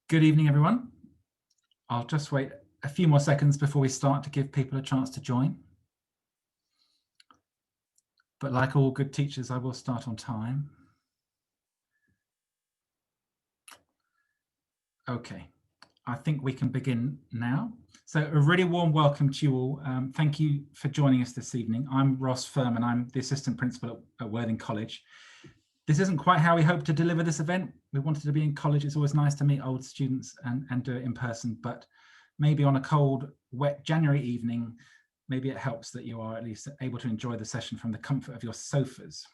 Good evening, everyone. I'll just wait a few more seconds before we start to give people a chance to join. But like all good teachers, I will start on time. Okay, I think we can begin now. So a really warm welcome to you all. Thank you for joining us this evening. I'm Ross Furman. I'm the assistant principal at Worthing College. This isn't quite how we hope to deliver this event. We wanted to be in college. It's always nice to meet old students and do it in person, but maybe on a cold, wet January evening, maybe it helps that you are at least able to enjoy the session from the comfort of your sofas.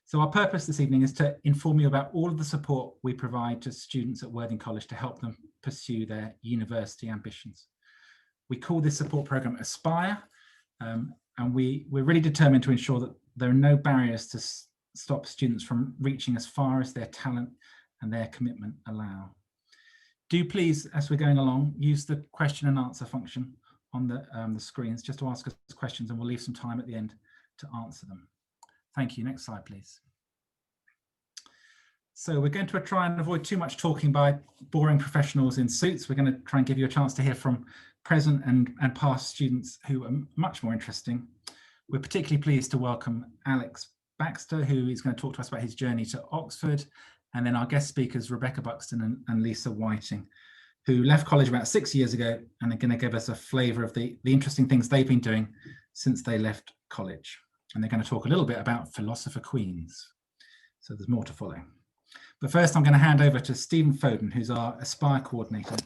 So our purpose this evening is to inform you about all of the support we provide to students at Worthing College to help them pursue their university ambitions. We call this support programme Aspire, and we're really determined to ensure that there are no barriers to stop students from reaching as far as their talent and their commitment allow. Do please, as we're going along, use the question and answer function on the screens just to ask us questions, and we'll leave some time at the end to answer them. Thank you. Next slide, please. So we're going to try and avoid too much talking by boring professionals in suits. We're going to try and give you a chance to hear from present and past students who are much more interesting. We're particularly pleased to welcome Alex Baxter, who is going to talk to us about his journey to Oxford, and then our guest speakers, Rebecca Buxton and Lisa Whiting, who left college about 6 years ago and are going to give us a flavour of the interesting things they've been doing since they left college. And they're going to talk a little bit about philosopher queens. So there's more to follow. But first, I'm going to hand over to Stephen Foden, who's our Aspire coordinator,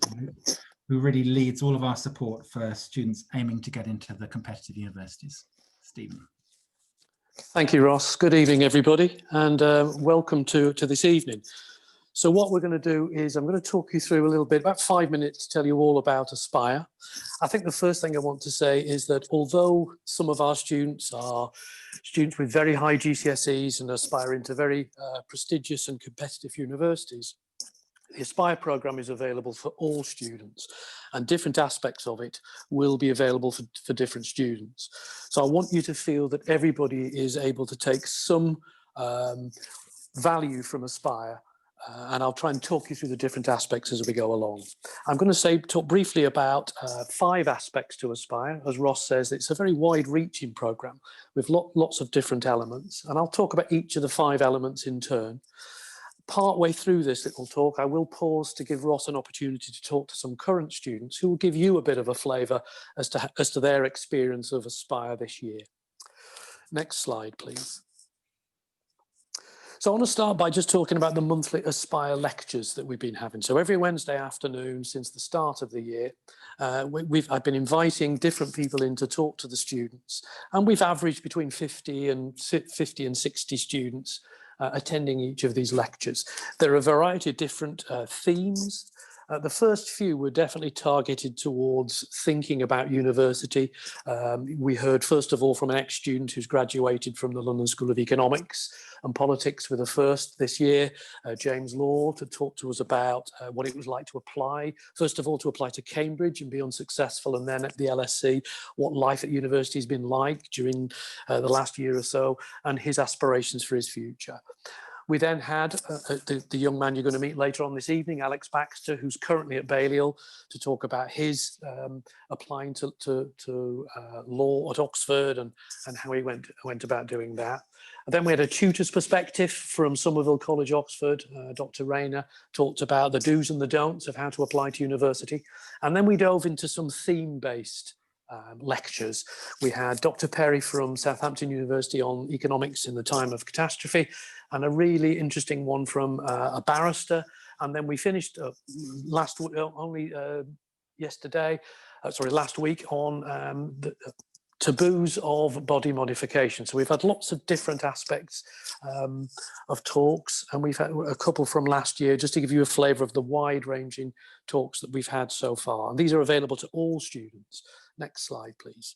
who really leads all of our support for students aiming to get into the competitive universities. Stephen. Thank you, Ross. Good evening, everybody, and welcome to this evening. So what we're going to do is I'm going to talk you through a little bit, about 5 minutes, to tell you all about Aspire. I think the first thing I want to say is that although some of our students are students with very high GCSEs and aspire into very prestigious and competitive universities, the Aspire programme is available for all students, and different aspects of it will be available for different students. So I want you to feel that everybody is able to take some value from Aspire, and I'll try and talk you through the different aspects as we go along. I'm going to talk briefly about 5 aspects to Aspire. As Ross says, it's a very wide-reaching programme with lots of different elements, and I'll talk about each of the 5 elements in turn. Partway through this little talk, I will pause to give Ross an opportunity to talk to some current students who will give you a bit of a flavour as to their experience of Aspire this year. Next slide, please. So I want to start by just talking about the monthly Aspire lectures that we've been having. So every Wednesday afternoon since the start of the year, I've been inviting different people in to talk to the students, and we've averaged between 50 and 60 students attending each of these lectures. There are a variety of different themes. The first few were definitely targeted towards thinking about university. We heard first of all from an ex-student who's graduated from the London School of Economics and Politics with a first this year, James Law, to talk to us about what it was like to apply. First of all, to apply to Cambridge and be unsuccessful, and then at the LSE, what life at university has been like during the last year or so, and his aspirations for his future. We then had the young man you're going to meet later on this evening, Alex Baxter, who's currently at Balliol, to talk about his applying to law at Oxford and how he went about doing that. And then we had a tutor's perspective from Somerville College, Oxford. Dr. Rayner talked about the do's and the don'ts of how to apply to university. And then we dove into some theme-based lectures. We had Dr. Perry from Southampton University on economics in the time of catastrophe, and a really interesting one from a barrister. And then we finished last week on the taboos of body modification. So we've had lots of different aspects of talks, and we've had a couple from last year just to give you a flavour of the wide-ranging talks that we've had so far. And these are available to all students. Next slide, please.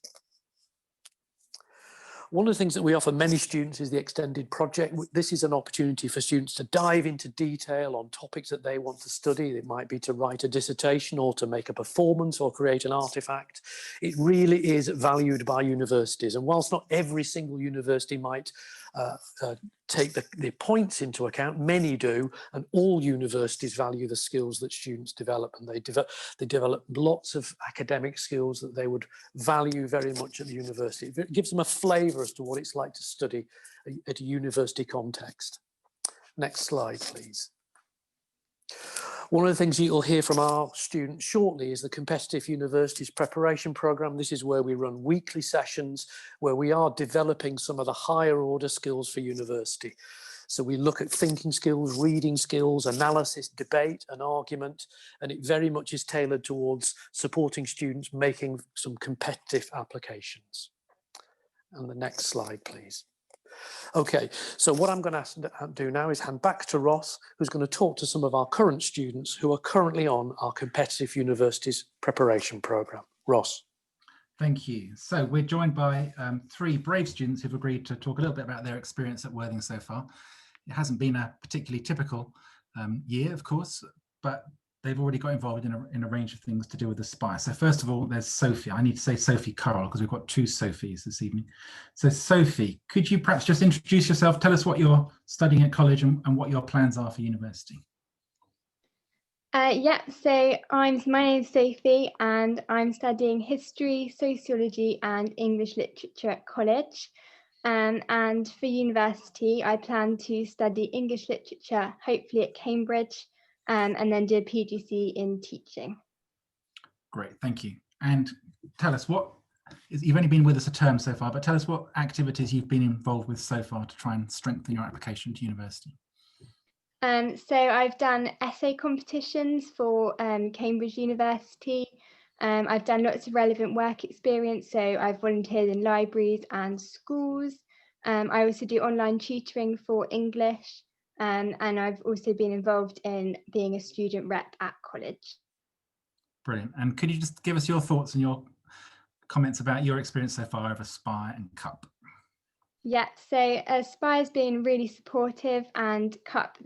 One of the things that we offer many students is the extended project. This is an opportunity for students to dive into detail on topics that they want to study. It might be to write a dissertation or to make a performance or create an artifact. It really is valued by universities. And whilst not every single university might take the points into account. Many do, and all universities value the skills that students develop, and they develop lots of academic skills that they would value very much at the university. It gives them a flavour as to what it's like to study at a university context. Next slide, please. One of the things you'll hear from our students shortly is the Competitive Universities Preparation Programme. This is where we run weekly sessions where we are developing some of the higher order skills for university. So we look at thinking skills, reading skills, analysis, debate and argument, and it very much is tailored towards supporting students making some competitive applications. And the next slide, please. Okay, so what I'm going to do now is hand back to Ross, who's going to talk to some of our current students who are currently on our Competitive Universities Preparation Programme. Ross. Thank you. So we're joined by 3 brave students who've agreed to talk a little bit about their experience at Worthing so far. It hasn't been a particularly typical year, of course, but they've already got involved in a range of things to do with the SPIRE. So first of all, there's Sophie. I need to say Sophie Carroll because we've got 2 Sophies this evening. So Sophie, could you perhaps just introduce yourself? Tell us what you're studying at college and what your plans are for university. Yeah, so my name's Sophie and I'm studying history, sociology and English literature at college. And for university, I plan to study English literature, hopefully at Cambridge, and then do a PGC in teaching. Great, thank you. And tell us you've only been with us a term so far, but tell us what activities you've been involved with so far to try and strengthen your application to university. So I've done essay competitions for Cambridge University. I've done lots of relevant work experience, so I've volunteered in libraries and schools. I also do online tutoring for English, and I've also been involved in being a student rep at college. Brilliant. And could you just give us your thoughts and your comments about your experience so far of Aspire and CUP? Yeah, so Aspire's been really supportive and CUP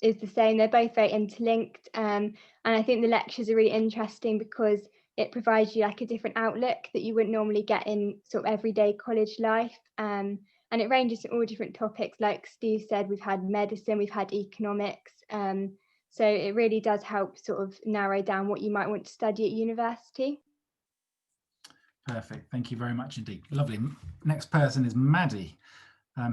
is the same. They're both very interlinked, and I think the lectures are really interesting because it provides you like a different outlook that you wouldn't normally get in sort of everyday college life, and it ranges in all different topics. Like Steve said, we've had medicine, we've had economics, so it really does help sort of narrow down what you might want to study at university. Perfect, thank you very much indeed. Lovely. Next person is Maddie,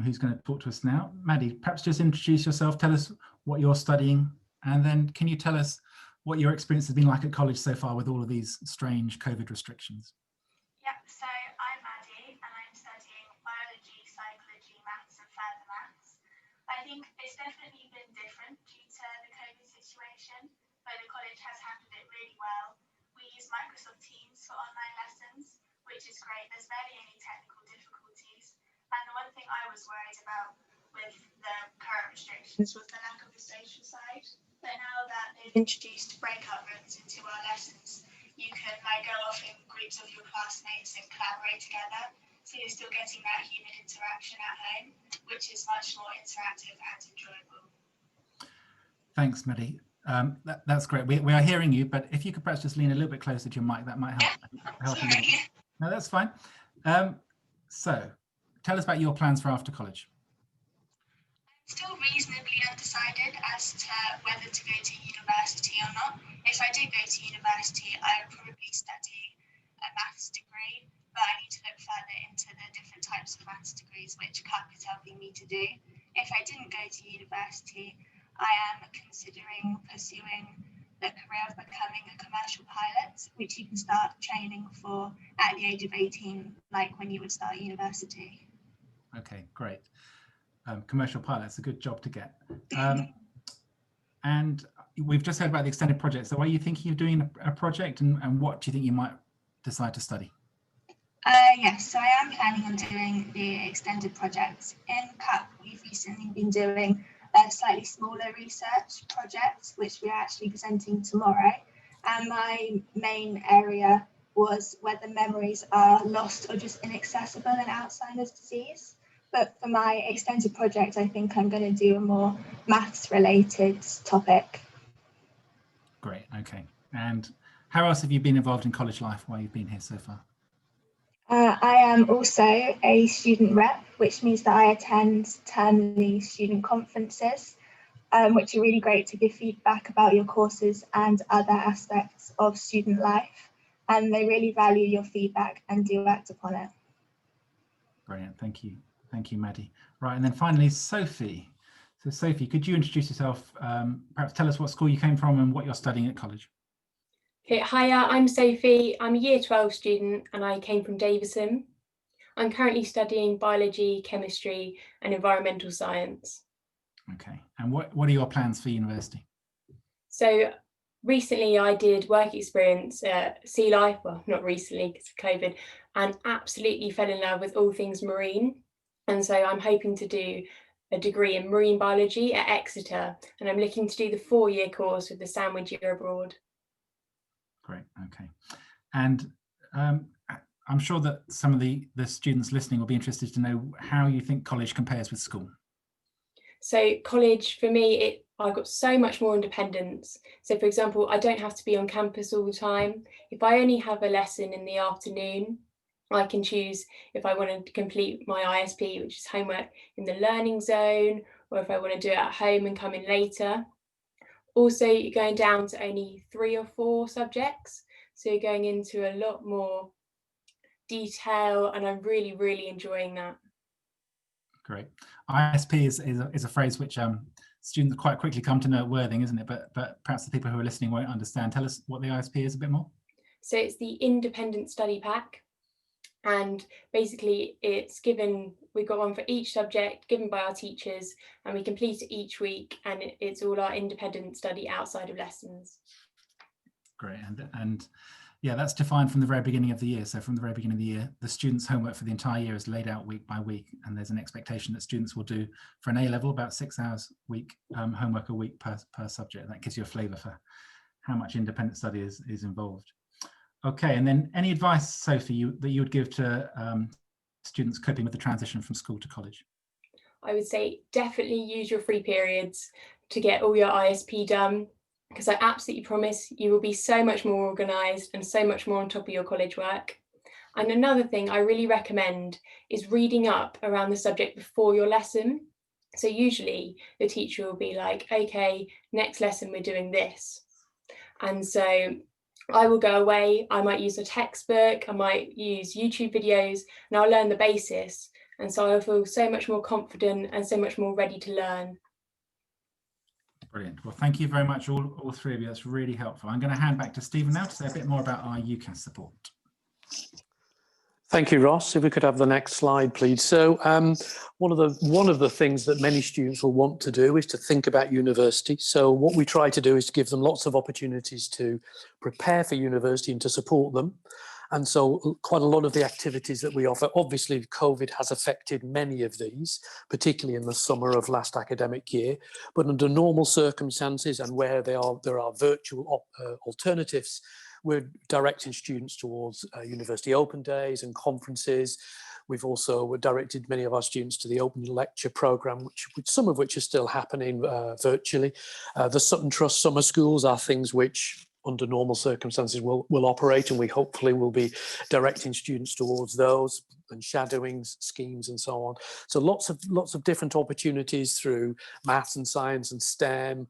who's going to talk to us now. Maddie, perhaps just introduce yourself, tell us what you're studying, and then can you tell us what your experience has been like at college so far with all of these strange COVID restrictions? Yep, so I'm Maddie and I'm studying biology, psychology, maths and further maths. I think it's definitely been different due to the COVID situation, but the college has handled it really well. We use Microsoft Teams for online lessons, which is great. There's barely any technical difficulties. And the one thing I was worried about with the current restrictions was the lack of the social side. But now that they've introduced breakout rooms into our lessons, you can go off in groups of your classmates and collaborate together. So you're still getting that human interaction at home, which is much more interactive and enjoyable. Thanks, Maddie. That's great. We are hearing you, but if you could perhaps just lean a little bit closer to your mic, that might help. Sorry. No, that's fine. So tell us about your plans for after college. I'm still reasonably undecided as to whether to go to university or not. If I did go to university, I would probably study a maths degree, but I need to look further into the different types of maths degrees which CUP is helping me to do. If I didn't go to university, I am considering pursuing the career of becoming a commercial pilot, which you can start training for at the age of 18, like when you would start university. Okay, great. Commercial pilot's a good job to get. And we've just heard about the extended project. So are you thinking of doing a project and what do you think you might decide to study? Yes, so I am planning on doing the extended project. In CUP, we've recently been doing a slightly smaller research project, which we're actually presenting tomorrow. And my main area was whether memories are lost or just inaccessible in Alzheimer's disease. But for my extended project, I think I'm going to do a more maths related topic. Great, okay. And how else have you been involved in college life while you've been here so far? I am also a student rep, which means that I attend termly student conferences, which are really great to give feedback about your courses and other aspects of student life. And they really value your feedback and do act upon it. Brilliant, thank you. Thank you, Maddie. Right, and then finally, Sophie. So Sophie, could you introduce yourself? Perhaps tell us what school you came from and what you're studying at college. Okay, hiya, I'm Sophie. I'm a year 12 student and I came from Davison. I'm currently studying biology, chemistry and environmental science. Okay, and what are your plans for university? So recently I did work experience at Sea Life, well, not recently because of COVID, and absolutely fell in love with all things marine. And so I'm hoping to do a degree in marine biology at Exeter, and I'm looking to do the 4-year course with the Sandwich Year Abroad. Great, okay. And I'm sure that some of the students listening will be interested to know how you think college compares with school. So college, for me, I've got so much more independence. So for example, I don't have to be on campus all the time. If I only have a lesson in the afternoon, I can choose if I want to complete my ISP, which is homework in the learning zone, or if I want to do it at home and come in later. Also, you're going down to only 3 or 4 subjects. So you're going into a lot more detail, and I'm really, really enjoying that. Great. ISP is a phrase which students quite quickly come to know at Worthing, isn't it? But perhaps the people who are listening won't understand. Tell us what the ISP is a bit more. So it's the independent study pack. And basically it's given, we've got one for each subject given by our teachers, and we complete it each week, and it's all our independent study outside of lessons. Great, and yeah, that's defined from the very beginning of the year. So from the very beginning of the year, the students' homework for the entire year is laid out week by week, and there's an expectation that students will do for an A level about 6 hours a week, homework a week per subject. That gives you a flavour for how much independent study is involved. Okay, and then any advice, Sophie, that you would give to students coping with the transition from school to college? I would say definitely use your free periods to get all your ISP done, because I absolutely promise you will be so much more organised and so much more on top of your college work. And another thing I really recommend is reading up around the subject before your lesson. So usually the teacher will be like, okay, next lesson we're doing this. And so I will go away, I might use a textbook, I might use YouTube videos, and I'll learn the basis. And so I feel so much more confident and so much more ready to learn. Brilliant. Well, thank you very much, all three of you. That's really helpful. I'm going to hand back to Stephen now to say a bit more about our UCAS support. Thank you, Ross. If we could have the next slide, please. So one of the things that many students will want to do is to think about university. So what we try to do is to give them lots of opportunities to prepare for university and to support them. And so quite a lot of the activities that we offer, obviously COVID has affected many of these, particularly in the summer of last academic year, but under normal circumstances and where there are virtual alternatives, we're directing students towards university open days and conferences. We've also directed many of our students to the open lecture programme, which some of which are still happening virtually. The Sutton Trust summer schools are things which under normal circumstances will operate, and we hopefully will be directing students towards those, and shadowing schemes and so on. So lots of different opportunities through maths and science and STEM,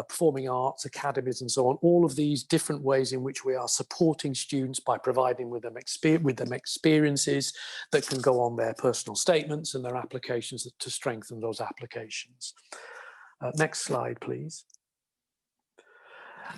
performing arts academies and so on, all of these different ways in which we are supporting students by providing with them experiences that can go on their personal statements and their applications to strengthen those applications. Next slide, please.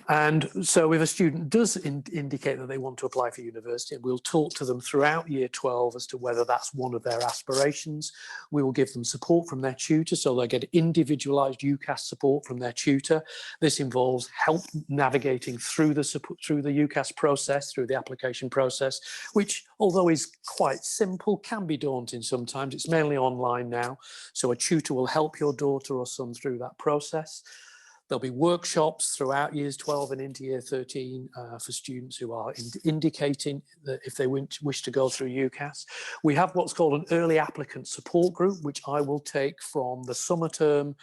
And so if a student does indicate that they want to apply for university, we'll talk to them throughout year 12 as to whether that's one of their aspirations. We will give them support from their tutor, so they'll get individualised UCAS support from their tutor. This involves help navigating through the UCAS process, through the application process, which, although is quite simple, can be daunting sometimes. It's mainly online now, so a tutor will help your daughter or son through that process. There'll be workshops throughout years 12 and into year 13 for students who are indicating that if they wish to go through UCAS. We have what's called an early applicant support group, which I will take from the summer term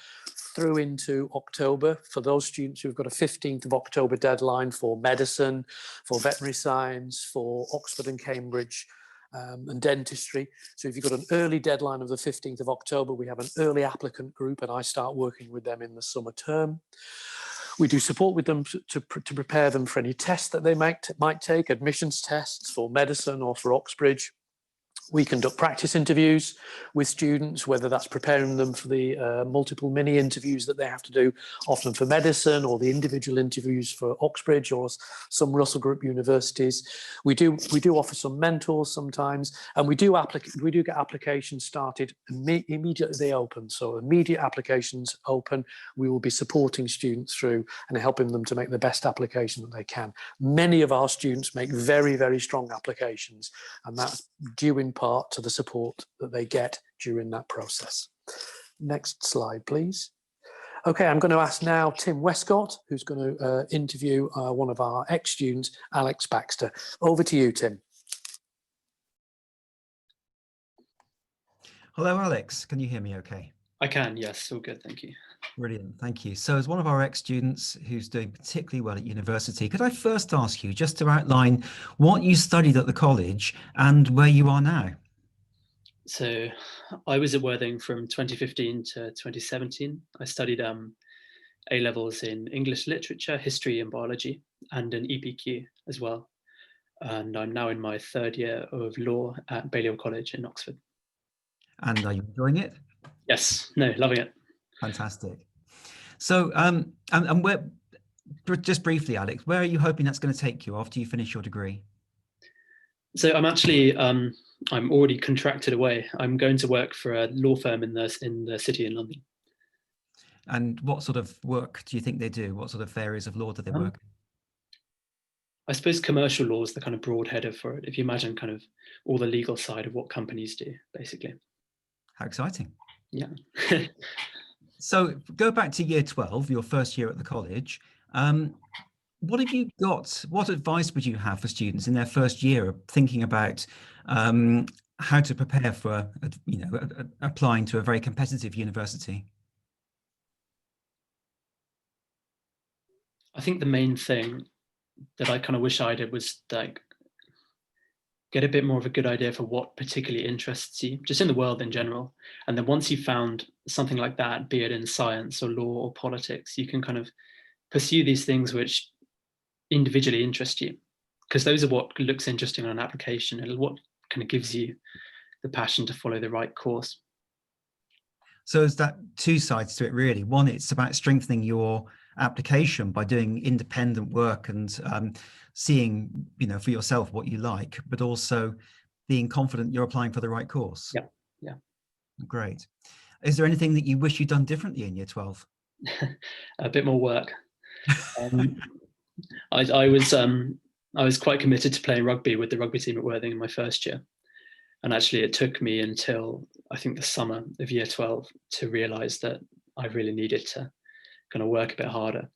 through into October for those students who've got a 15th of October deadline for medicine, for veterinary science, for Oxford and Cambridge, and dentistry. So if you've got an early deadline of the 15th of October, we have an early applicant group, and I start working with them in the summer term. We do support with them to prepare them for any tests that they might take, admissions tests for medicine or for Oxbridge. We conduct practice interviews with students, whether that's preparing them for the multiple mini interviews that they have to do, often for medicine, or the individual interviews for Oxbridge or some Russell Group universities. We do offer some mentors sometimes, and we do get applications started immediately they open. So immediate applications open, we will be supporting students through and helping them to make the best application that they can. Many of our students make very, very strong applications, and that's due in part to the support that they get during that process. Next slide, please. Okay, I'm going to ask now Tim Westcott, who's going to interview one of our ex-students, Alex Baxter. Over to you, Tim. Hello, Alex. Can you hear me okay? I can, yes, all good, thank you. Brilliant, thank you. So as one of our ex-students who's doing particularly well at university, could I first ask you just to outline what you studied at the college and where you are now? So I was at Worthing from 2015 to 2017. I studied A-levels in English literature, history and biology, and an EPQ as well. And I'm now in my third year of law at Balliol College in Oxford. And are you enjoying it? Yes, no, loving it. Fantastic. So, and where, just briefly, Alex, where are you hoping that's going to take you after you finish your degree? So I'm actually, I'm already contracted away. I'm going to work for a law firm in the city in London. And what sort of work do you think they do? What sort of areas of law do they work in? I suppose commercial law is the kind of broad header for it. If you imagine kind of all the legal side of what companies do, basically. How exciting. Yeah. So go back to year 12, your first year at the college. What have you got? What advice would you have for students in their first year of thinking about how to prepare for, applying to a very competitive university? I think the main thing that I kind of wish I did was like get a bit more of a good idea for what particularly interests you, just in the world in general. And then once you've found something like that, be it in science or law or politics, you can kind of pursue these things which individually interest you, because those are what looks interesting on an application and what kind of gives you the passion to follow the right course. So there's that two sides to it, really. One, it's about strengthening your application by doing independent work and seeing, for yourself what you like, but also being confident you're applying for the right course. Yeah, yeah. Great. Is there anything that you wish you'd done differently in year 12? A bit more work. I was quite committed to playing rugby with the rugby team at Worthing in my first year. And actually it took me until I think the summer of year 12 to realise that I really needed to kind of work a bit harder.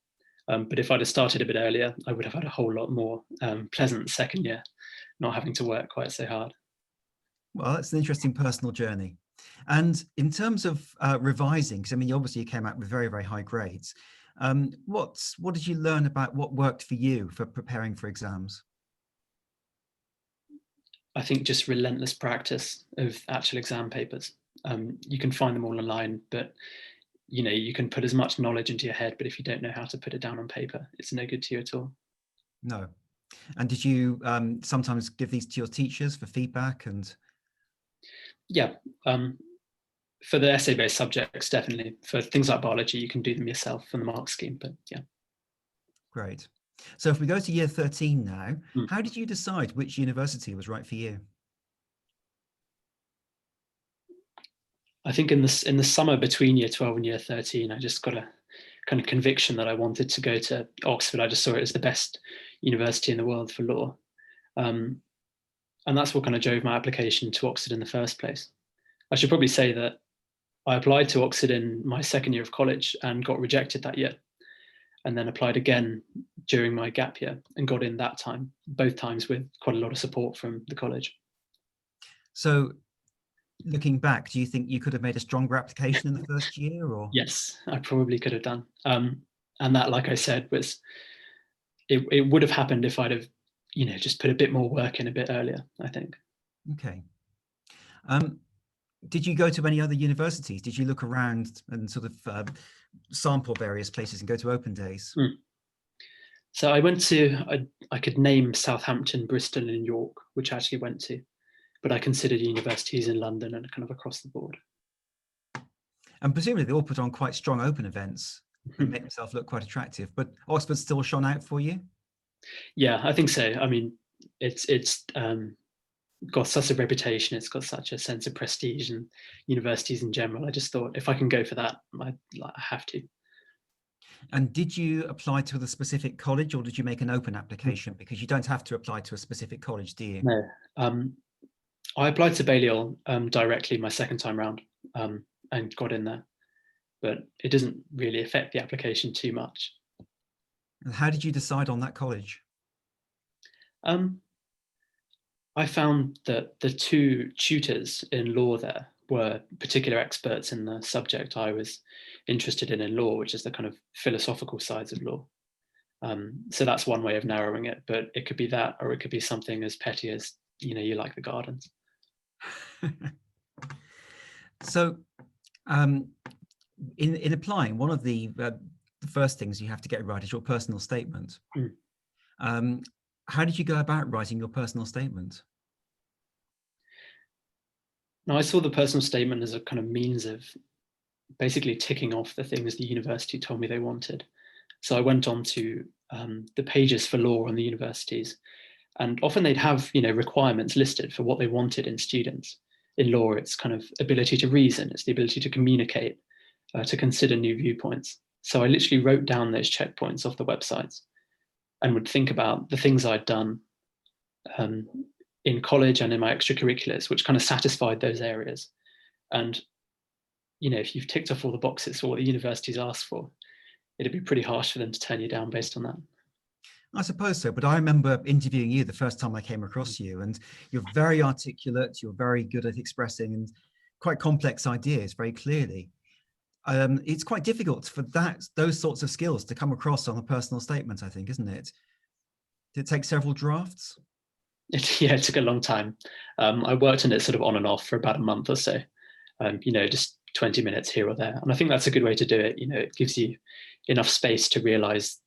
But if I'd have started a bit earlier, I would have had a whole lot more pleasant second year, not having to work quite so hard. Well, that's an interesting personal journey. And in terms of revising, because I mean, obviously you came out with very, very high grades. What did you learn about what worked for you for preparing for exams? I think just relentless practice of actual exam papers. You can find them all online, but you can put as much knowledge into your head, but if you don't know how to put it down on paper, it's no good to you at all. No. And did you sometimes give these to your teachers for feedback? And yeah, for the essay-based subjects, definitely. For things like biology, you can do them yourself from the mark scheme, but yeah. Great. So if we go to year 13 now, how did you decide which university was right for you? I think in the summer between year 12 and year 13, I just got a kind of conviction that I wanted to go to Oxford. I just saw it as the best university in the world for law. And that's what kind of drove my application to Oxford in the first place. I should probably say that I applied to Oxford in my second year of college and got rejected that year, and then applied again during my gap year and got in that time, both times with quite a lot of support from the college. So looking back, do you think you could have made a stronger application in the first year? Or Yes, I probably could have done. And that, like I said, was it would have happened if I'd have, just put a bit more work in a bit earlier, I think. Okay. Did you go to any other universities? Did you look around and sort of sample various places and go to open days? So I went to, I could name Southampton, Bristol and York, which I actually went to, but I considered universities in London and kind of across the board. And presumably they all put on quite strong open events and make themselves look quite attractive, but Oxford still shone out for you? Yeah, I think so. I mean, it's got such a reputation, it's got such a sense of prestige, and universities in general, I just thought if I can go for that, I have to. And did you apply to the specific college, or did you make an open application? Because you don't have to apply to a specific college, do you? No, I applied to Balliol directly my second time round and got in there, but it doesn't really affect the application too much. And how did you decide on that college? I found that the two tutors in law there were particular experts in the subject I was interested in law, which is the kind of philosophical sides of law. So that's one way of narrowing it, but it could be that, or it could be something as petty as, you like the gardens. So in applying, one of the first things you have to get right is your personal statement. How did you go about writing your personal statement? Now, I saw the personal statement as a kind of means of basically ticking off the things the university told me they wanted. So I went on to the pages for law on the universities, and often they'd have requirements listed for what they wanted in students. In law, it's kind of ability to reason, it's the ability to communicate, to consider new viewpoints. So I literally wrote down those checkpoints off the websites and would think about the things I'd done in college and in my extracurriculars, which kind of satisfied those areas. And if you've ticked off all the boxes for what the universities asked for, it'd be pretty harsh for them to turn you down based on that. I suppose so, but I remember interviewing you the first time I came across you, and you're very articulate, you're very good at expressing and quite complex ideas very clearly. It's quite difficult for those sorts of skills to come across on a personal statement, I think, isn't it? Did it take several drafts? Yeah, it took a long time. I worked on it sort of on and off for about a month or so, just 20 minutes here or there. And I think that's a good way to do it. It gives you enough space to realize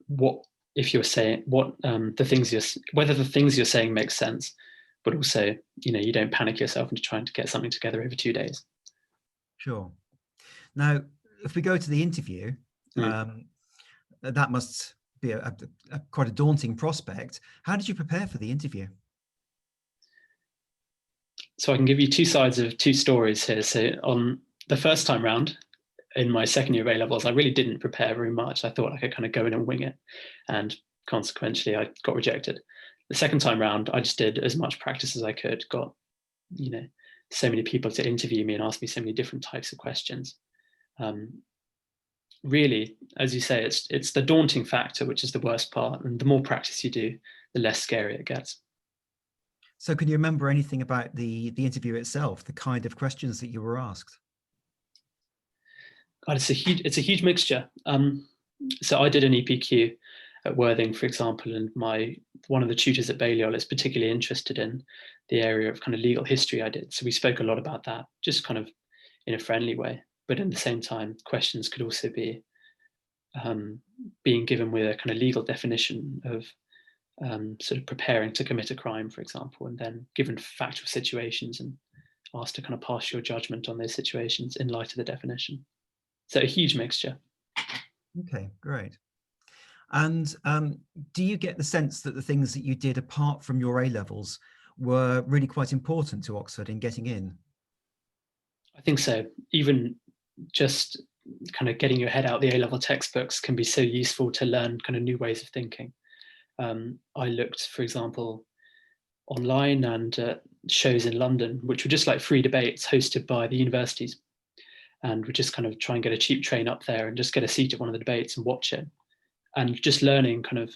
whether the things you're saying make sense, but also, you don't panic yourself into trying to get something together over 2 days. Sure. Now, if we go to the interview, that must be quite a daunting prospect. How did you prepare for the interview? So I can give you two sides of two stories here. So on the first time round, in my second year of A-levels, I really didn't prepare very much. I thought I could kind of go in and wing it, and consequently I got rejected. The second time round, I just did as much practice as I could, got so many people to interview me and ask me so many different types of questions. Really, as you say, it's the daunting factor, which is the worst part, and the more practice you do, the less scary it gets. So can you remember anything about the interview itself, the kind of questions that you were asked? God, it's a huge mixture. So I did an EPQ at Worthing, for example, and one of the tutors at Balliol is particularly interested in the area of kind of legal history I did. So we spoke a lot about that, just kind of in a friendly way. But at the same time, questions could also be being given with a kind of legal definition of sort of preparing to commit a crime, for example, and then given factual situations and asked to kind of pass your judgment on those situations in light of the definition. So a huge mixture. Okay, great. And do you get the sense that the things that you did apart from your A-levels were really quite important to Oxford in getting in? I think so. Even just kind of getting your head out the A-level textbooks can be so useful to learn kind of new ways of thinking. I looked, for example, online and shows in London, which were just like free debates hosted by the universities. And we just kind of try and get a cheap train up there and just get a seat at one of the debates and watch it. And just learning kind of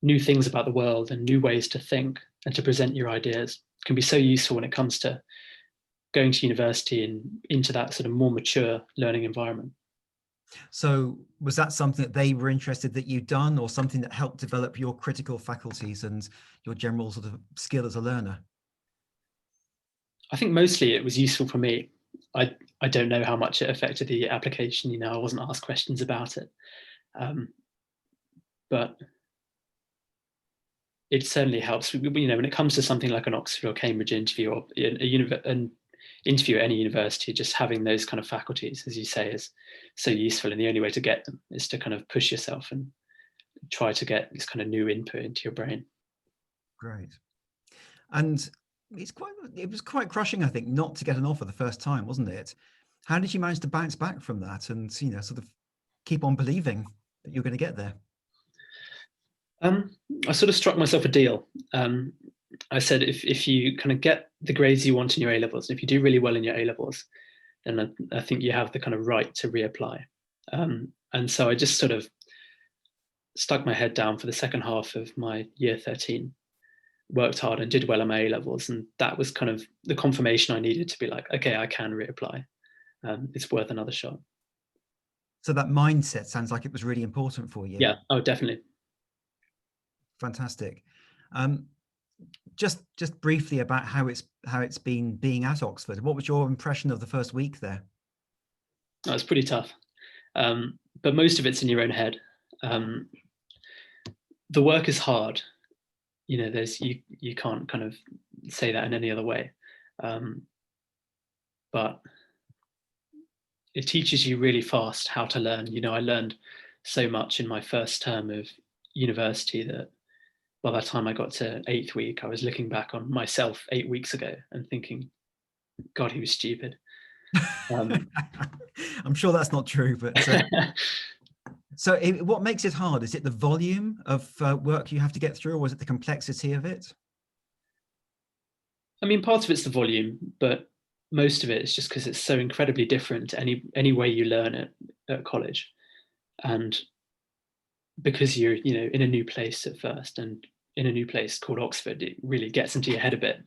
new things about the world and new ways to think and to present your ideas can be so useful when it comes to going to university and into that sort of more mature learning environment. So was that something that they were interested that you'd done, or something that helped develop your critical faculties and your general sort of skill as a learner? I think mostly it was useful for me. I don't know how much it affected the application. You know, I wasn't asked questions about it, but it certainly helps. You know, when it comes to something like an Oxford or Cambridge interview, or an interview at any university, just having those kind of faculties, as you say, is so useful. And the only way to get them is to kind of push yourself and try to get this kind of new input into your brain. Great. And it was quite crushing, I think, not to get an offer the first time, wasn't it? How did you manage to bounce back from that and, you know, sort of keep on believing that you're going to get there? I sort of struck myself a deal. I said, if you kind of get the grades you want in your A-levels, and if you do really well in your A-levels, then I think you have the kind of right to reapply. And so I just sort of stuck my head down for the second half of my year 13, worked hard and did well on my A-levels. And that was kind of the confirmation I needed to be like, okay, I can reapply. It's worth another shot. So that mindset sounds like it was really important for you. Yeah, oh, definitely. Fantastic. Just briefly about how it's been being at Oxford. What was your impression of the first week there? Oh, it's pretty tough, but most of it's in your own head. The work is hard. You know, you can't kind of say that in any other way, but it teaches you really fast how to learn. You know, I learned so much in my first term of university that by the time I got to 8th week, I was looking back on myself 8 weeks ago and thinking, God, he was stupid. I'm sure that's not true, but so what makes it hard? Is it the volume of work you have to get through, or is it the complexity of it? I mean, part of it's the volume, but most of it is just because it's so incredibly different to any way you learn at college. And because you're, you know, in a new place at first, and in a new place called Oxford, it really gets into your head a bit.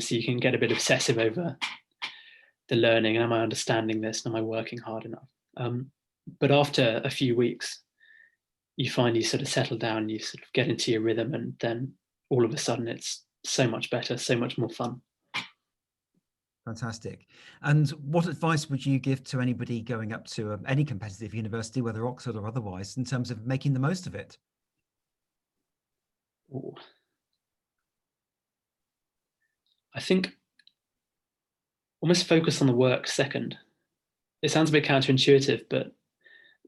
So you can get a bit obsessive over the learning. Am I understanding this? Am I working hard enough? But after a few weeks, you find you sort of settle down, you sort of get into your rhythm, and then all of a sudden it's so much better, so much more fun. Fantastic. And what advice would you give to anybody going up to any competitive university, whether Oxford or otherwise, in terms of making the most of it? Ooh. I think almost focus on the work second. It sounds a bit counterintuitive, but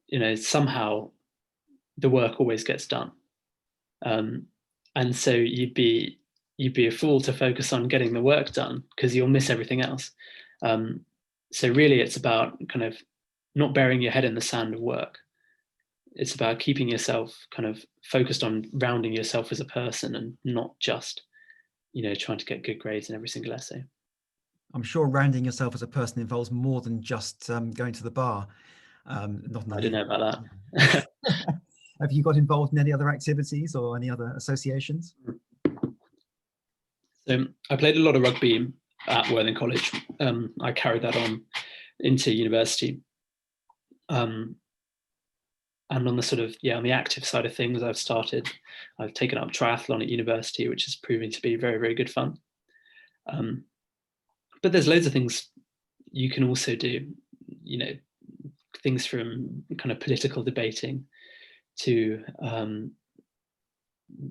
you know, somehow the work always gets done. And so you'd be a fool to focus on getting the work done because you'll miss everything else. So really it's about kind of not burying your head in the sand of work. It's about keeping yourself kind of focused on rounding yourself as a person and not just, you know, trying to get good grades in every single essay. I'm sure rounding yourself as a person involves more than just going to the bar. I didn't know about that. Have you got involved in any other activities or any other associations? So I played a lot of rugby at Worthing College. I carried that on into university. And on the sort of, on the active side of things, I've taken up triathlon at university, which is proving to be very, very good fun. But there's loads of things you can also do, you know, things from kind of political debating to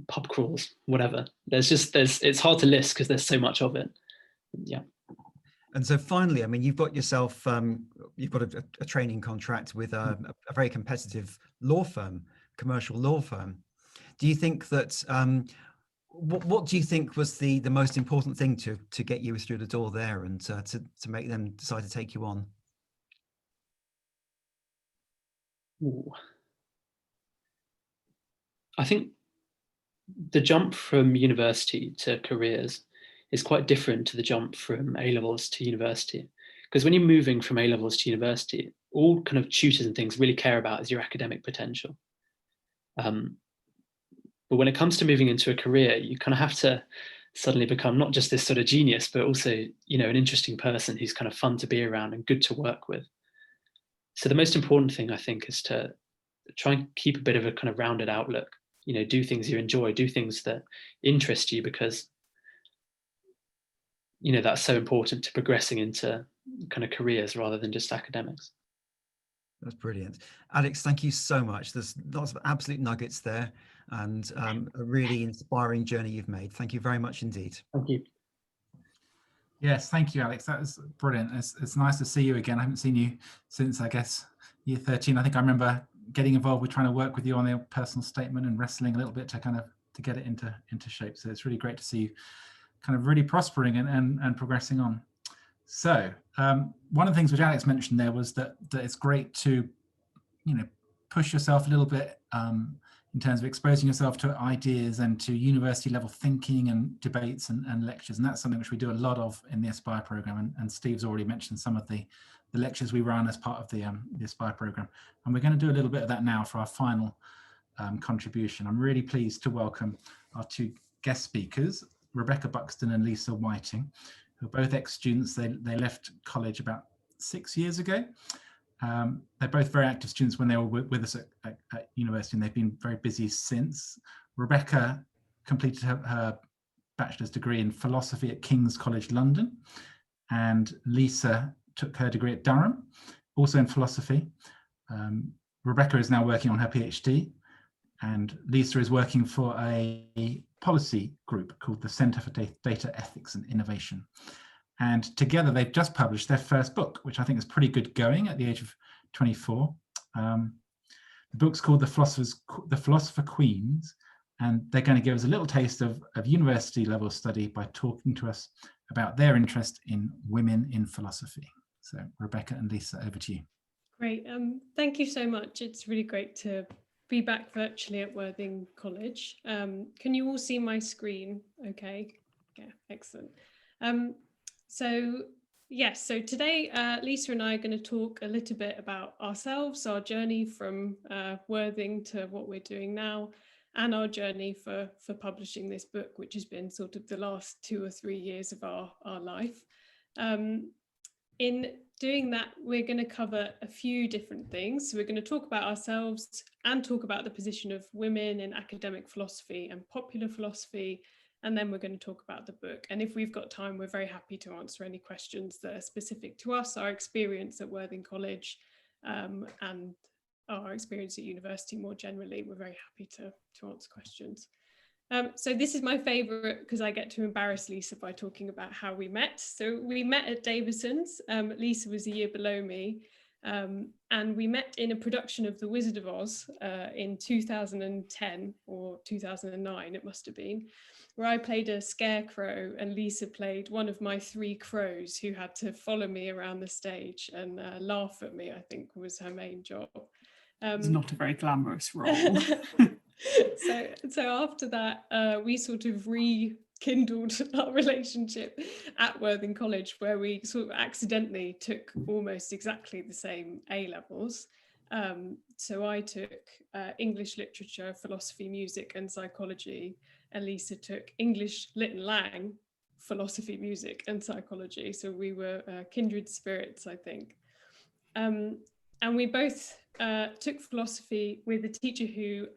pub crawls, whatever. It's hard to list because there's so much of it. Yeah. And so finally, I mean, you've got yourself, you've got a training contract with a very competitive law firm, commercial law firm. Do you think that, what do you think was the most important thing to get you through the door there and to make them decide to take you on? Ooh. I think the jump from university to careers is quite different to the jump from A-levels to university. Because when you're moving from A-levels to university, all kind of tutors and things really care about is your academic potential. But when it comes to moving into a career, you kind of have to suddenly become not just this sort of genius, but also, you know, an interesting person who's kind of fun to be around and good to work with. So the most important thing, I think, is to try and keep a bit of a kind of rounded outlook. You know, do things you enjoy, do things that interest you, because you know, that's so important to progressing into kind of careers rather than just academics. That's brilliant. Alex, thank you so much. There's lots of absolute nuggets there, and a really inspiring journey you've made. Thank you very much indeed. Thank you. Yes, thank you, Alex. That was brilliant. It's nice to see you again. I haven't seen you since, I guess, year 13. I think I remember getting involved with trying to work with you on the personal statement and wrestling a little bit to kind of to get it into shape. So it's really great to see you kind of really prospering and progressing on. So one of the things which Alex mentioned there was that it's great to, you know, push yourself a little bit in terms of exposing yourself to ideas and to university level thinking and debates and lectures. And that's something which we do a lot of in the Aspire program. And Steve's already mentioned some of the lectures we run as part of the Aspire program. And we're going to do a little bit of that now for our final contribution. I'm really pleased to welcome our two guest speakers, Rebecca Buxton and Lisa Whiting, who are both ex-students. They left college about 6 years ago. They're both very active students when they were with us at university, and they've been very busy since. Rebecca completed her bachelor's degree in philosophy at King's College London, and Lisa took her degree at Durham, also in philosophy. Rebecca is now working on her PhD, and Lisa is working for a policy group called the Centre for Data Ethics and Innovation. And together they've just published their first book, which I think is pretty good going at the age of 24. The book's called The Philosopher Queens, and they're going to give us a little taste of university level study by talking to us about their interest in women in philosophy. So Rebecca and Lisa, over to you. Great, thank you so much. It's really great to be back virtually at Worthing College. Can you all see my screen? Okay, yeah, excellent. So today Lisa and I are going to talk a little bit about ourselves, our journey from Worthing to what we're doing now, and our journey for publishing this book, which has been sort of the last 2 or 3 years of our life. In doing that, we're going to cover a few different things. So we're going to talk about ourselves and talk about the position of women in academic philosophy and popular philosophy. And then we're going to talk about the book. And if we've got time, we're very happy to answer any questions that are specific to us, our experience at Worthing College, and our experience at university more generally. We're very happy to answer questions. So this is my favourite because I get to embarrass Lisa by talking about how we met. So we met at Davison's. Lisa was a year below me. And we met in a production of The Wizard of Oz in 2010 or 2009, it must have been, where I played a scarecrow and Lisa played one of my 3 crows who had to follow me around the stage and laugh at me, I think was her main job. It's not a very glamorous role. So after that, we sort of rekindled our relationship at Worthing College, where we sort of accidentally took almost exactly the same A-levels. So I took English literature, philosophy, music and psychology, and Lisa took English Lit and Lang, philosophy, music and psychology. So we were kindred spirits, I think. And we both took philosophy with a teacher who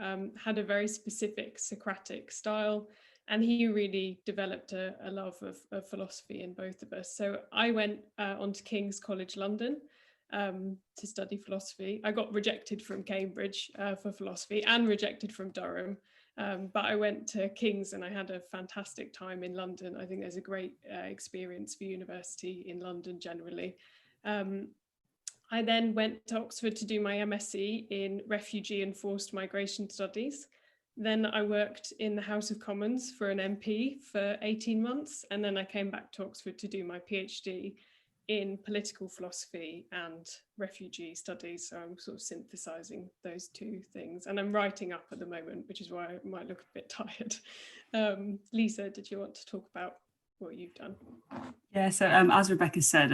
had a very specific Socratic style, and he really developed a love of philosophy in both of us. So I went on to King's College London to study philosophy. I got rejected from Cambridge for philosophy and rejected from Durham, but I went to King's and I had a fantastic time in London. I think there's a great experience for university in London generally. I then went to Oxford to do my MSc in refugee and forced migration studies. Then I worked in the House of Commons for an MP for 18 months. And then I came back to Oxford to do my PhD in political philosophy and refugee studies. So I'm sort of synthesizing those 2 things. And I'm writing up at the moment, which is why I might look a bit tired. Lisa, did you want to talk about what you've done? Yeah, so as Rebecca said,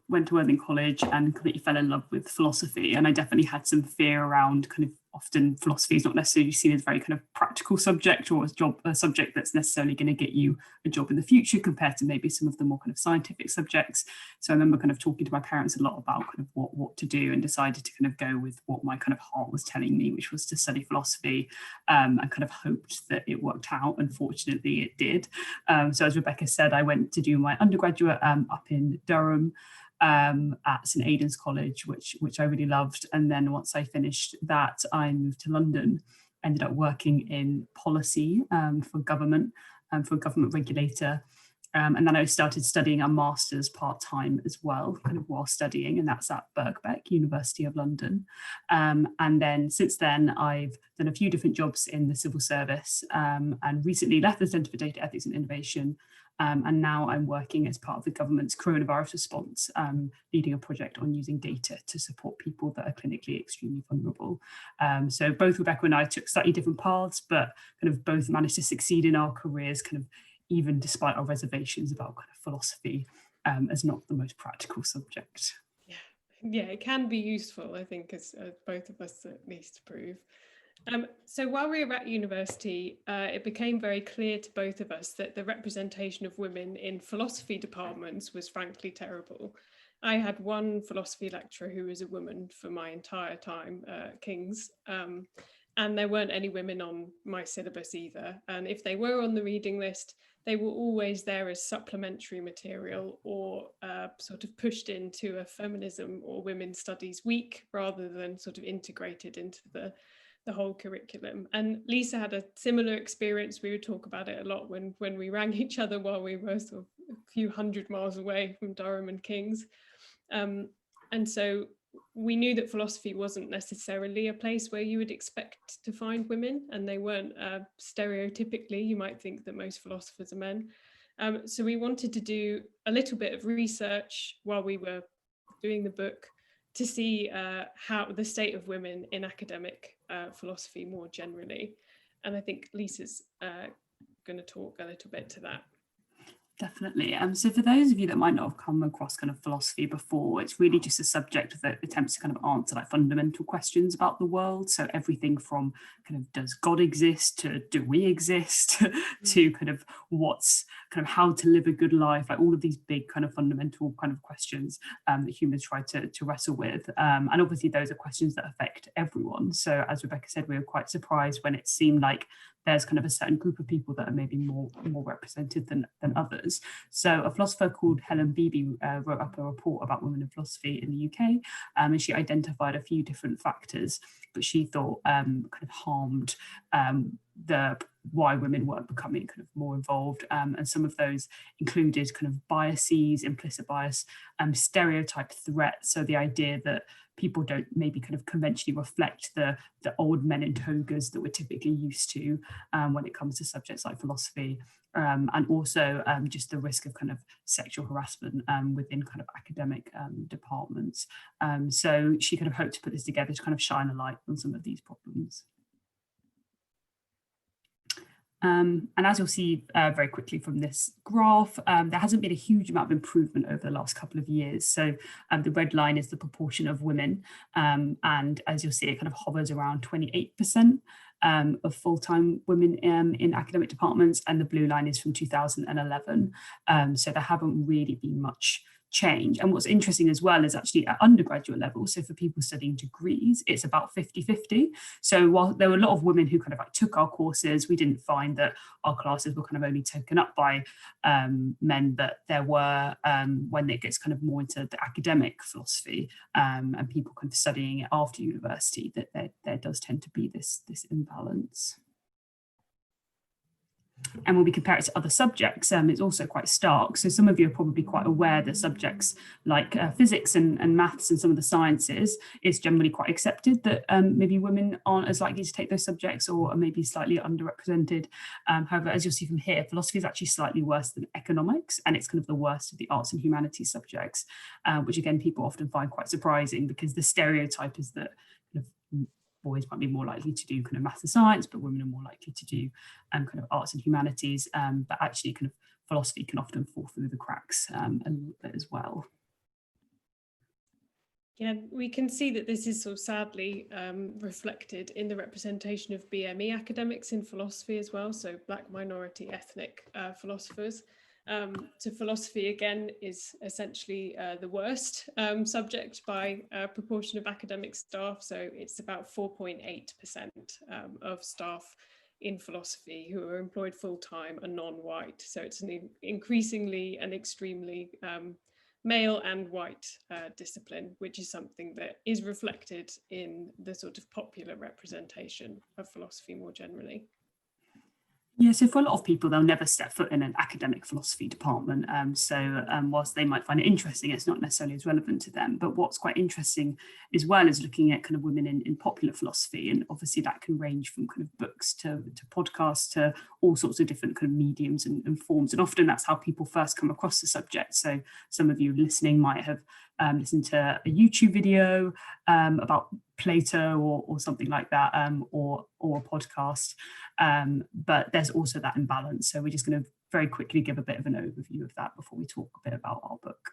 went to Worthing College and completely fell in love with philosophy. And I definitely had some fear around kind of often philosophy is not necessarily seen as a very kind of practical subject or a subject that's necessarily going to get you a job in the future compared to maybe some of the more kind of scientific subjects. So I remember kind of talking to my parents a lot about kind of what to do, and decided to kind of go with what my kind of heart was telling me, which was to study philosophy, and kind of hoped that it worked out. Unfortunately, it did. So as Rebecca said, I went to do my undergraduate up in Durham, at St Aidan's College, which I really loved. And then once I finished that, I moved to London, ended up working in policy for government, for a government regulator. And then I started studying a master's part-time as well, kind of while studying, and that's at Birkbeck, University of London. And then since then, I've done a few different jobs in the civil service, and recently left the Centre for Data Ethics and Innovation. And now I'm working as part of the government's coronavirus response, leading a project on using data to support people that are clinically extremely vulnerable. So both Rebecca and I took slightly different paths, but kind of both managed to succeed in our careers, kind of even despite our reservations about kind of philosophy as not the most practical subject. Yeah, it can be useful, I think, as both of us at least prove. So while we were at university, it became very clear to both of us that the representation of women in philosophy departments was frankly terrible. I had one philosophy lecturer who was a woman for my entire time at King's, and there weren't any women on my syllabus either. And if they were on the reading list, they were always there as supplementary material or sort of pushed into a feminism or women's studies week rather than sort of integrated into the whole curriculum. And Lisa had a similar experience. We would talk about it a lot when we rang each other while we were sort of a few hundred miles away from Durham and King's. And so we knew that philosophy wasn't necessarily a place where you would expect to find women, and they weren't stereotypically, you might think that most philosophers are men. So we wanted to do a little bit of research while we were doing the book to see how the state of women in academic philosophy more generally. And I think Lisa's going to talk a little bit to that. Definitely. So for those of you that might not have come across kind of philosophy before, it's really just a subject that attempts to kind of answer like fundamental questions about the world. So everything from kind of does God exist to do we exist to kind of what's kind of how to live a good life, like all of these big kind of fundamental kind of questions that humans try to wrestle with. And obviously those are questions that affect everyone. So as Rebecca said, we were quite surprised when it seemed like there's kind of a certain group of people that are maybe more represented than others. So a philosopher called Helen Beebe wrote up a report about women in philosophy in the UK, and she identified a few different factors that she thought kind of harmed why women weren't becoming kind of more involved, and some of those included kind of biases, implicit bias, stereotype threat. So the idea that people don't maybe kind of conventionally reflect the old men in togas that we're typically used to when it comes to subjects like philosophy, and also just the risk of kind of sexual harassment within kind of academic departments. So she kind of hoped to put this together to kind of shine a light on some of these problems. And as you'll see very quickly from this graph, there hasn't been a huge amount of improvement over the last couple of years. So the red line is the proportion of women. And as you'll see, it kind of hovers around 28% of full-time women in academic departments. And the blue line is from 2011. So there haven't really been much change. And what's interesting as well is actually at undergraduate level, so for people studying degrees, it's about 50-50. So while there were a lot of women who kind of like took our courses, we didn't find that our classes were kind of only taken up by men, but there were, when it gets kind of more into the academic philosophy and people kind of studying it after university, that there does tend to be this imbalance. And when we compare it to other subjects, it's also quite stark. So some of you are probably quite aware that subjects like physics and maths and some of the sciences, it's generally quite accepted that maybe women aren't as likely to take those subjects or are maybe slightly underrepresented. However, as you'll see from here, philosophy is actually slightly worse than economics, and it's kind of the worst of the arts and humanities subjects, which again, people often find quite surprising because the stereotype is that kind of boys might be more likely to do kind of maths and science, but women are more likely to do kind of arts and humanities. But actually kind of philosophy can often fall through the cracks a little bit as well. Yeah, we can see that this is sort of sadly reflected in the representation of BME academics in philosophy as well, so Black, minority, ethnic philosophers. So philosophy, again, is essentially the worst subject by proportion of academic staff, so it's about 4.8% of staff in philosophy who are employed full-time are non-white, so it's an increasingly and extremely male and white discipline, which is something that is reflected in the sort of popular representation of philosophy more generally. Yeah, so for a lot of people, they'll never step foot in an academic philosophy department. Whilst they might find it interesting, it's not necessarily as relevant to them. But what's quite interesting as well is looking at kind of women in popular philosophy. And obviously that can range from kind of books to podcasts to all sorts of different kind of mediums and forms. And often that's how people first come across the subject. So some of you listening might have listened to a YouTube video about Plato or something like that, or a podcast. But there's also that imbalance. So we're just going to very quickly give a bit of an overview of that before we talk a bit about our book.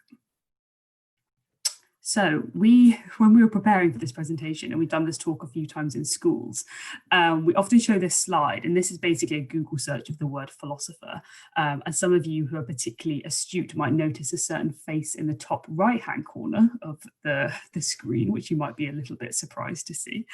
So when we were preparing for this presentation, and we've done this talk a few times in schools, we often show this slide, and this is basically a Google search of the word philosopher. And some of you who are particularly astute might notice a certain face in the top right-hand corner of the screen, which you might be a little bit surprised to see.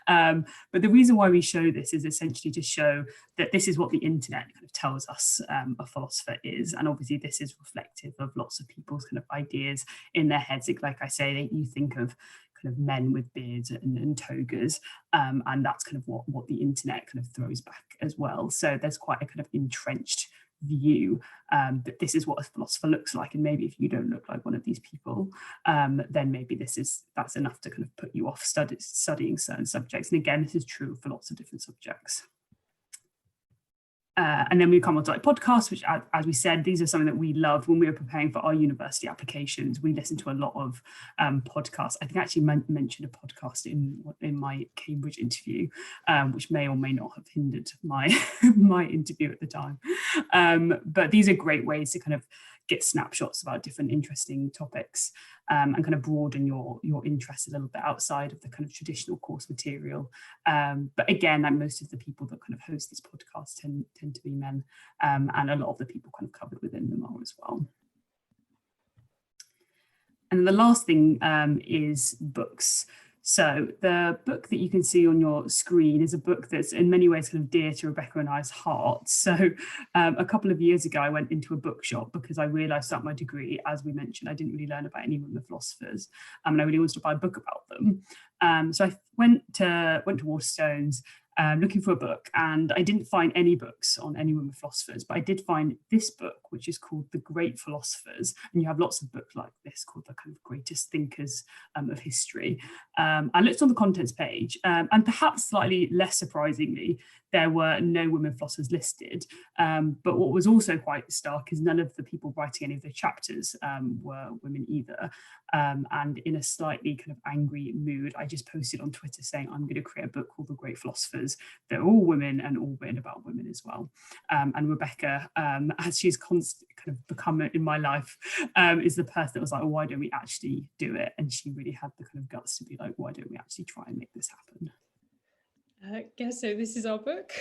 But the reason why we show this is essentially to show that this is what the internet kind of tells us a philosopher is. And obviously this is reflective of lots of people's kind of ideas in their heads. Like I say, you think of kind of men with beards and togas, and that's kind of what the internet kind of throws back as well. So there's quite a kind of entrenched view that this is what a philosopher looks like, and maybe if you don't look like one of these people, then maybe that's enough to kind of put you off studying certain subjects. And again, this is true for lots of different subjects. And then we come on to like podcasts, which, as we said, these are something that we love. When we were preparing for our university applications, we listened to a lot of podcasts. I think I actually mentioned a podcast in my Cambridge interview, which may or may not have hindered my my interview at the time. But these are great ways to kind of get snapshots about different interesting topics, and kind of broaden your interest a little bit outside of the kind of traditional course material. But again, like most of the people that kind of host these podcasts tend to be men, and a lot of the people kind of covered within them are as well. And the last thing is books. So the book that you can see on your screen is a book that's in many ways kind of dear to Rebecca and I's heart. So a couple of years ago, I went into a bookshop because I realised that my degree, as we mentioned, I didn't really learn about any women philosophers, and I really wanted to buy a book about them. So I went to Waterstones looking for a book, and I didn't find any books on any women philosophers, but I did find this book, which is called The Great Philosophers. And you have lots of books like this called The kind of Greatest Thinkers of History. I looked on the contents page, and perhaps slightly less surprisingly, there were no women philosophers listed. But what was also quite stark is none of the people writing any of the chapters were women either. And in a slightly kind of angry mood, I just posted on Twitter saying, I'm going to create a book called The Great Philosophers. They're all women and all written about women as well. And Rebecca, as she's kind of become in my life, is the person that was like, oh, why don't we actually do it? And she really had the kind of guts to be like, why don't we actually try and make this happen? Yeah, so this is our book.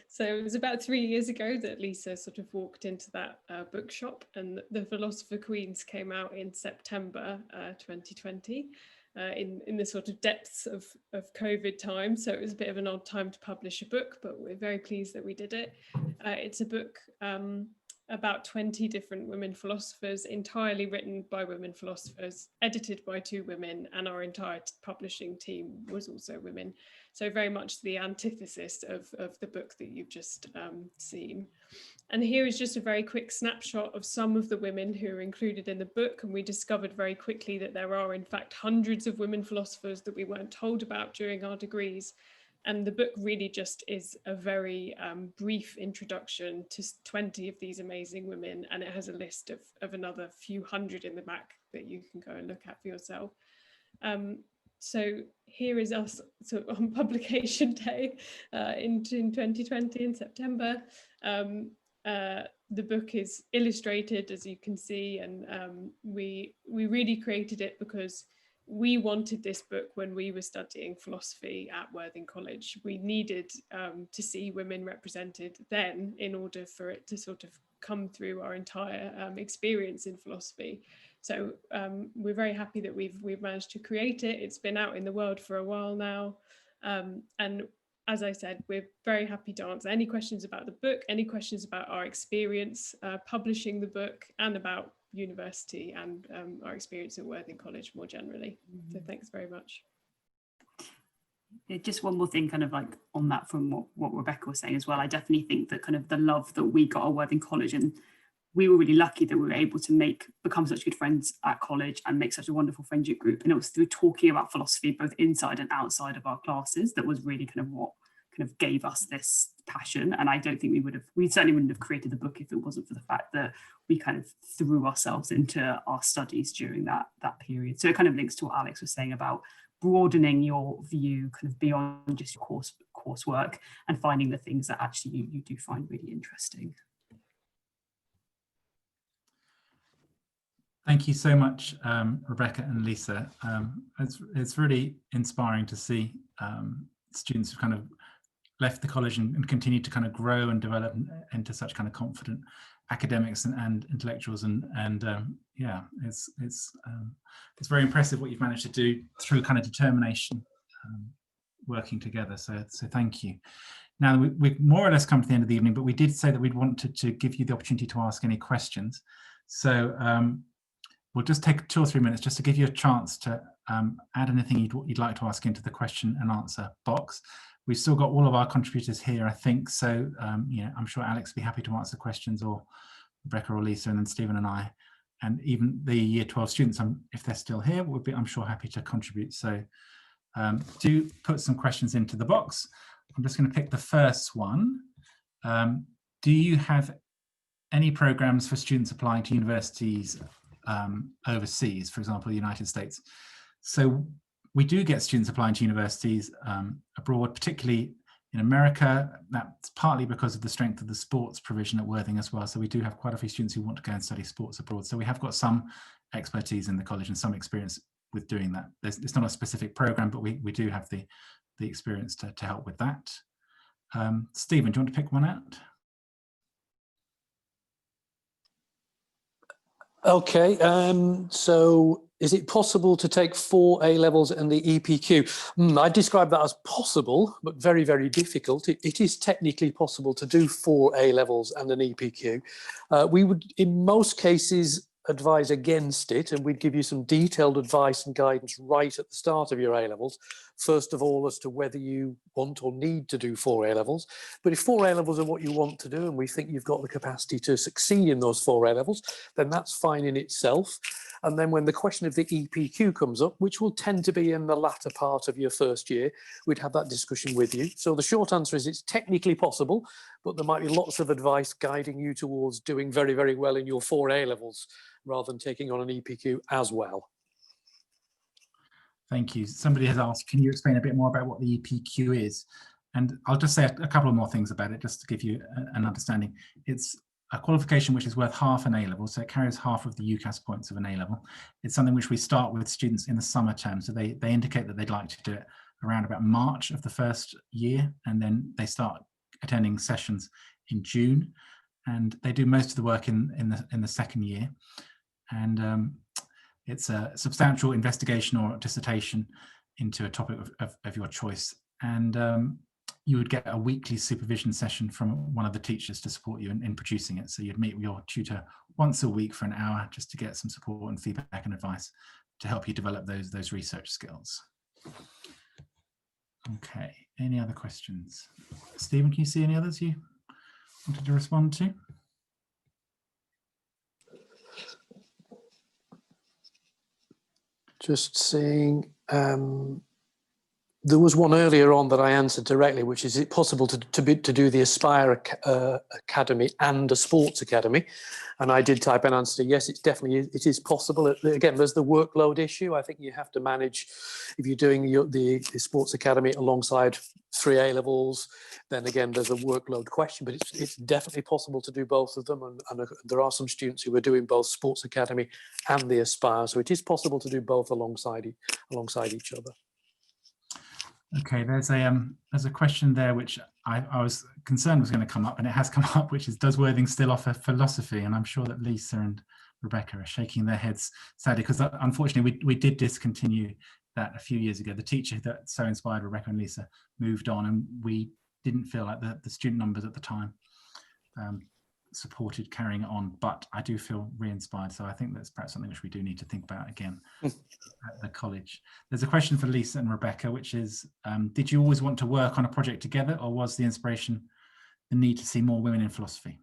So it was about 3 years ago that Lisa sort of walked into that bookshop, and The Philosopher Queens came out in September 2020 in the sort of depths of COVID time. So it was a bit of an odd time to publish a book, but we're very pleased that we did it. It's a book about 20 different women philosophers, entirely written by women philosophers, edited by 2 women, and our entire publishing team was also women. So very much the antithesis of the book that you've just seen. And here is just a very quick snapshot of some of the women who are included in the book. And we discovered very quickly that there are in fact hundreds of women philosophers that we weren't told about during our degrees. And the book really just is a very brief introduction to 20 of these amazing women. And it has a list of another few hundred in the back that you can go and look at for yourself. So here is us sort of on publication day in 2020 in September. the book is illustrated, as you can see, and we really created it because we wanted this book when we were studying philosophy at Worthing College. We needed to see women represented then in order for it to sort of come through our entire experience in philosophy. So we're very happy that we've managed to create it. It's been out in the world for a while now. And as I said, we're very happy to answer any questions about the book, any questions about our experience publishing the book, and about university and our experience at Worthing College more generally. So thanks very much. Yeah, just one more thing kind of like on that from what Rebecca was saying as well. I definitely think that kind of the love that we got at Worthing College, and we were really lucky that we were able to become such good friends at college and make such a wonderful friendship group. And it was through talking about philosophy both inside and outside of our classes that was really kind of what kind of gave us this passion. And I don't think we certainly wouldn't have created the book if it wasn't for the fact that we kind of threw ourselves into our studies during that period. So it kind of links to what Alex was saying about broadening your view kind of beyond just your coursework and finding the things that actually you do find really interesting. Thank you so much, Rebecca and Lisa. It's really inspiring to see students who kind of left the college and continued to kind of grow and develop into such kind of confident academics and intellectuals, and yeah, it's very impressive what you've managed to do through kind of determination, working together. So thank you. Now we've more or less come to the end of the evening, but we did say that we'd wanted to give you the opportunity to ask any questions. So we'll just take 2 or 3 minutes just to give you a chance to add anything you'd like to ask into the question and answer box. We've still got all of our contributors here, I think, so you know, I'm sure Alex will be happy to answer questions, or Rebecca or Lisa, and then Stephen and I, and even the Year 12 students, if they're still here, would be, I'm sure, happy to contribute. So do put some questions into the box. I'm just going to pick the first one. Do you have any programs for students applying to universities overseas, for example, the United States? So we do get students applying to universities abroad, particularly in America. That's partly because of the strength of the sports provision at Worthing as well. So we do have quite a few students who want to go and study sports abroad. So we have got some expertise in the college and some experience with doing that. It's not a specific program, but we do have the experience to help with that. Stephen, do you want to pick one out? Okay, so is it possible to take 4 A-levels and the EPQ? I describe that as possible, but very, very difficult. It is technically possible to do 4 A-levels and an EPQ. We would, in most cases, advise against it, and we'd give you some detailed advice and guidance right at the start of your A-levels. First of all, as to whether you want or need to do 4 A-levels. But if 4 A-levels are what you want to do, and we think you've got the capacity to succeed in those 4 A-levels, then that's fine in itself. And then when the question of the EPQ comes up, which will tend to be in the latter part of your first year, we'd have that discussion with you. So the short answer is it's technically possible, but there might be lots of advice guiding you towards doing very, very well in your 4 A-levels rather than taking on an EPQ as well. Thank you. Somebody has asked, can you explain a bit more about what the EPQ is? And I'll just say a couple of more things about it, just to give you an understanding. It's a qualification which is worth half an A-level, so it carries half of the UCAS points of an A-level. It's something which we start with students in the summer term, so they indicate that they'd like to do it around about March of the first year, and then they start attending sessions in June, and they do most of the work in the second year. And it's a substantial investigation or dissertation into a topic of your choice. And you would get a weekly supervision session from one of the teachers to support you in producing it. So you'd meet with your tutor once a week for an hour just to get some support and feedback and advice to help you develop those research skills. Okay, any other questions? Stephen, can you see any others you wanted to respond to? Just seeing, There was one earlier on that I answered directly, which is it possible to do the Aspire Academy and a sports academy? And I did type an answer to yes, it is possible. Again, there's the workload issue. I think you have to manage, if you're doing the sports academy alongside 3 A-levels, then again, there's a workload question, but it's definitely possible to do both of them. And there are some students who are doing both sports academy and the Aspire. So it is possible to do both alongside each other. Okay, there's a question there which I was concerned was going to come up, and it has come up, which is, does Worthing still offer philosophy? And I'm sure that Lisa and Rebecca are shaking their heads sadly, because unfortunately we did discontinue that a few years ago. The teacher that so inspired Rebecca and Lisa moved on, and we didn't feel like the student numbers at the time supported carrying it on, but I do feel re-inspired. So I think that's perhaps something which we do need to think about again at the college. There's a question for Lisa and Rebecca, which is, did you always want to work on a project together, or was the inspiration the need to see more women in philosophy?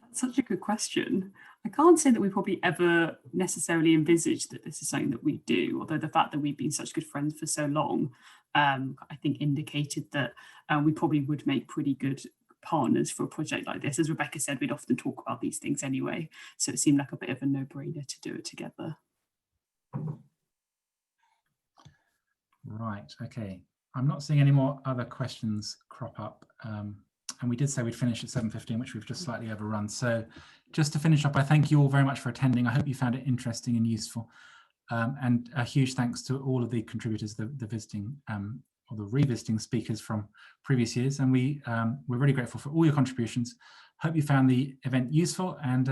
That's such a good question. I can't say that we probably ever necessarily envisaged that this is something that we do, although the fact that we've been such good friends for so long, I think indicated that we probably would make pretty good partners for a project like this. As Rebecca said, we'd often talk about these things anyway, so it seemed like a bit of a no-brainer to do it together. Right, okay. I'm not seeing any more other questions crop up. And we did say we'd finish at 7:15, which we've just slightly overrun. So just to finish up, I thank you all very much for attending. I hope you found it interesting and useful. And a huge thanks to all of the contributors, the visiting or the revisiting speakers from previous years. And we're really grateful for all your contributions. Hope you found the event useful, and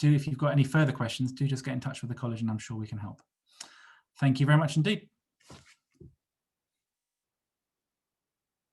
if you've got any further questions, do just get in touch with the college and I'm sure we can help. Thank you very much indeed.